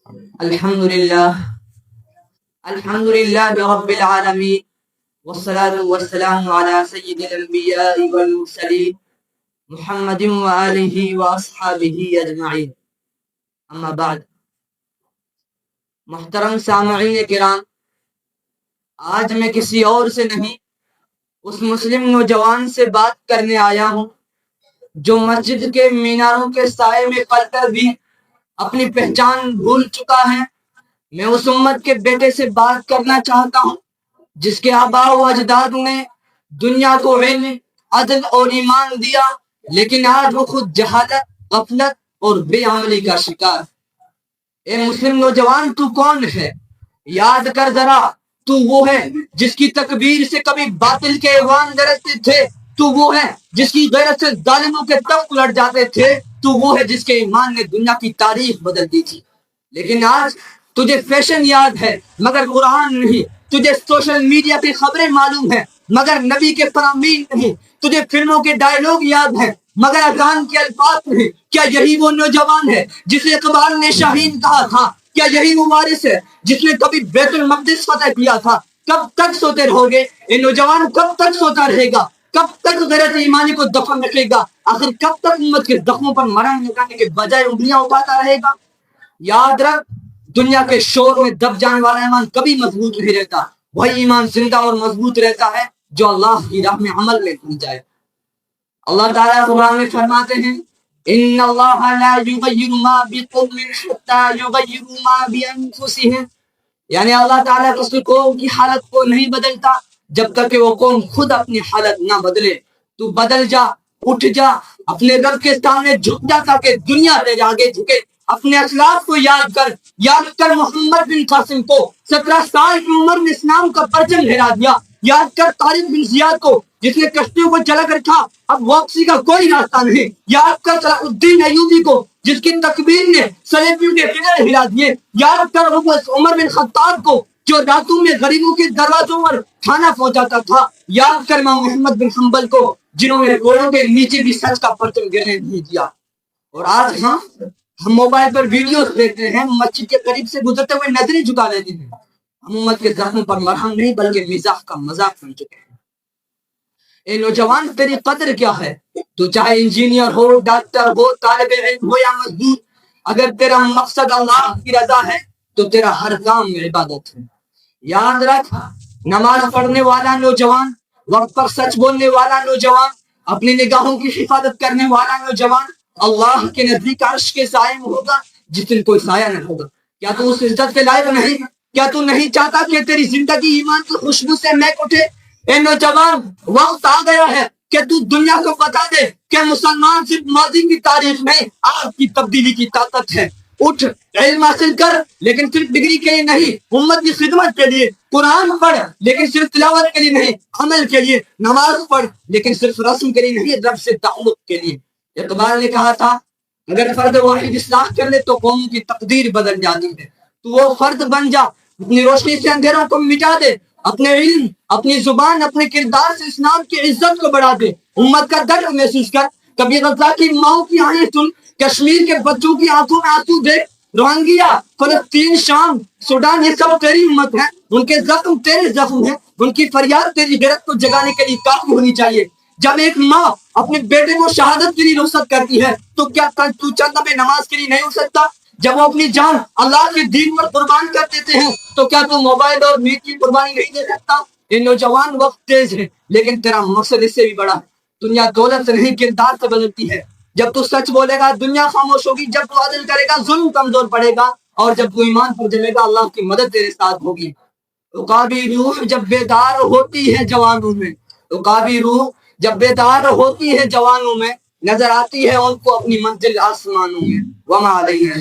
الحمد لله الحمد لله رب العالمين والصلاة والسلام على سيد الأنبياء والمرسلين محمد وآله وأصحابه أجمعين أما بعد. محترم سامعین کرام، آج میں کسی اور سے نہیں اس مسلم نوجوان سے بات کرنے آیا ہوں جو مسجد کے میناروں کے سائے میں پل کر بھی اپنی پہچان بھول چکا ہے. میں اس امت کے بیٹے سے بات کرنا چاہتا ہوں جس کے آباء و اجداد نے دنیا کو علم، عدل اور ایمان دیا، لیکن آج وہ خود جہالت، غفلت اور بے عملی کا شکار. اے مسلم نوجوان، تو کون ہے؟ یاد کر ذرا، تو وہ ہے جس کی تکبیر سے کبھی باطل کے ایوان درجتے تھے، تو وہ ہے جس کی غیرت سے ظالموں کے تخت الٹ جاتے تھے، تو وہ ہے جس کے ایمان نے دنیا کی تاریخ بدل دی تھی. لیکن آج تجھے فیشن یاد ہے مگر قرآن نہیں، تجھے سوشل میڈیا کی خبریں معلوم ہیں مگر نبی کے فرامین نہیں، تجھے فلموں کے ڈائیلاگ یاد ہیں مگر اذان کے الفاظ نہیں. کیا یہی وہ نوجوان ہے جسے اقبال نے شاہین کہا تھا؟ کیا یہی وہ وارث ہے جس نے کبھی بیت المقدس فتح کیا تھا؟ کب تک سوتے رہو گے یہ نوجوان؟ کب تک سوتا رہے گا؟ کب تک غیرت ایمانی کو دفن رکھے گا؟ آخر کب تک امت کے زخموں پر مرہم لگانے کے بجائے انگلیاں اٹھاتا رہے گا؟ یاد رکھ، دنیا کے شور میں دب جانے والا ایمان کبھی مضبوط نہیں رہتا. وہی ایمان زندہ اور مضبوط رہتا ہے جو اللہ کی راہ میں عمل میں لی جائے. اللہ تعالیٰ قرآن میں فرماتے ہیں ان اللہ لا یغیر ما بقوم حتی یغیروا ما بانفسہم، یعنی اللہ تعالیٰ کسی قوم کی حالت کو نہیں بدلتا جب تک کہ وہ قوم خود اپنی حالت نہ بدلے. تو بدل جا، اٹھ جا، اپنے رب کے سامنے جھک جا تاکہ دنیا تیرے آگے جھکے. اپنے اخلاق کو یاد کر محمد بن قاسم کو 17 سال کی عمر میں اسلام کا پرچم لہرا دیا. یاد کر طارق بن زیاد کو جس نے کشتیوں کو جلا کر تھا، اب واپسی کا کوئی راستہ نہیں. یاد کر صلاح الدین ایوبی کو جس کی تکبیر نے صلیبیوں کے قلعے ہلا دیے. یاد کر عمر بن خطاب کو جو راتوں میں غریبوں کے دروازوں پر کھانا پہنچاتا تھا. یاد کر امام محمد بن حنبل کو جنہوں نے گھوڑوں کے نیچے بھی سچ کا پرچم گرنے نہیں دیا. اور آج ہم موبائل پر ویڈیوز دیکھتے ہیں، مسجد کے قریب سے گزرتے ہوئے نظریں جھکا لیتے ہیں. ہم امت کے زخموں پر مرہم نہیں بلکہ مزاح کا مذاق بن چکے ہیں. اے نوجوان، تیری قدر کیا ہے؟ تو چاہے انجینئر ہو، ڈاکٹر ہو، طالب علم ہو یا مزدور، اگر تیرا مقصد اللہ کی رضا ہے تو تیرا ہر کام میں عبادت ہے. یاد رکھ، نماز پڑھنے والا نوجوان، وقت پر سچ بولنے والا نوجوان، اپنی نگاہوں کی حفاظت کرنے والا نوجوان اللہ کے نزدیک عرش کے سائے میں ہوگا جس دن کوئی سایہ نہ ہوگا. کیا تو اس عزت کے لائق نہیں؟ کیا تو نہیں چاہتا کہ تیری زندگی ایمان کی خوشبو سے مہک اٹھے؟ اے نوجوان، وقت آ گیا ہے کہ تو دنیا کو بتا دے کہ مسلمان صرف ماضی کی تاریخ نہیں، آج کی تبدیلی کی طاقت ہے. اٹھ، علم حاصل کر لیکن صرف ڈگری کے لیے نہیں، امت کی خدمت کے لیے. قرآن پڑھ لیکن صرف تلاوت کے لیے نہیں، عمل کے لیے. نماز پڑھ لیکن صرف رسم کے لیے نہیں، رب سے تعلق کے لیے. اقبال نے کہا تھا اگر فرد واحد اصلاح کر لے تو قوم کی تقدیر بدل جاتی ہے. تو وہ فرد بن جا، اپنی روشنی سے اندھیروں کو مٹا دے، اپنے علم، اپنی زبان، اپنے کردار سے اسلام کی عزت کو بڑھا دے. امت کا درد محسوس کر، کبھی غزہ کی ماؤں کی آہیں سن، کشمیر کے بچوں کی آنکھوں میں آنسو دیکھ. روہنگیا، فلسطین، شام، سوڈان، یہ سب تیری امت ہے. ان کے زخم تیرے زخم ہیں، ان کی فریاد تیری غیرت کو جگانے کے لیے کافی ہونی چاہیے. جب ایک ماں اپنے بیٹے کو شہادت کے لیے رخصت کرتی ہے تو کیا تو چند دفعہ نماز کے لیے نہیں ہو سکتا؟ جب وہ اپنی جان اللہ کے دین پر قربان کر دیتے ہیں تو کیا تو موبائل اور میٹ کی قربانی نہیں دے سکتا؟ یہ نوجوان، وقت تیز ہے لیکن تیرا مقصد اس سے بھی بڑا ہے. دنیا دولت سے نہیں کردار سے بدلتی ہے. جب تو سچ بولے گا دنیا خاموش ہوگی، جب تو عدل کرے گا ظلم کمزور پڑے گا، اور جب تو ایمان پر جمے گا اللہ کی مدد تیرے ساتھ ہوگی. عقابی روح جب بیدار ہوتی ہے جوانوں میں، عقابی روح جب بیدار ہوتی ہے جوانوں میں، نظر آتی ہے ان کو اپنی منزل آسمانوں میں. وما علیہ